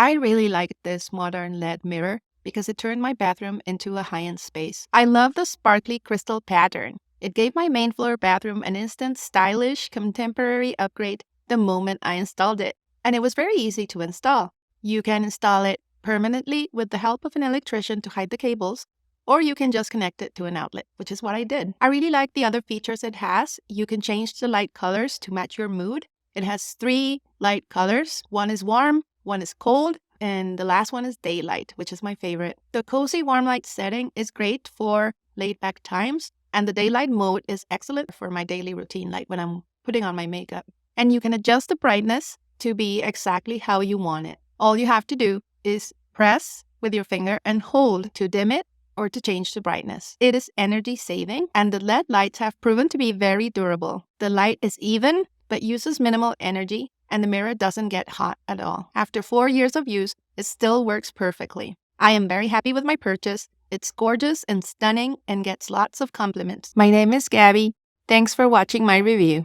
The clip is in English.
I really like this modern LED mirror because it turned my bathroom into a high-end space. I love the sparkly crystal pattern. It gave my main floor bathroom an instant stylish, contemporary upgrade the moment I installed it. And it was very easy to install. You can install it permanently with the help of an electrician to hide the cables, or you can just connect it to an outlet, which is what I did. I really like the other features it has. You can change the light colors to match your mood. It has 3 light colors. One is warm, one is cold, and the last one is daylight, which is my favorite. The cozy warm light setting is great for laid back times, and the daylight mode is excellent for my daily routine, like when I'm putting on my makeup. And you can adjust the brightness to be exactly how you want it. All you have to do is press with your finger and hold to dim it or to change the brightness. It is energy saving, and the LED lights have proven to be very durable. The light is even, but uses minimal energy, and the mirror doesn't get hot at all. After 4 years of use, it still works perfectly. I am very happy with my purchase. It's gorgeous and stunning and gets lots of compliments. My name is Gabby. Thanks for watching my review.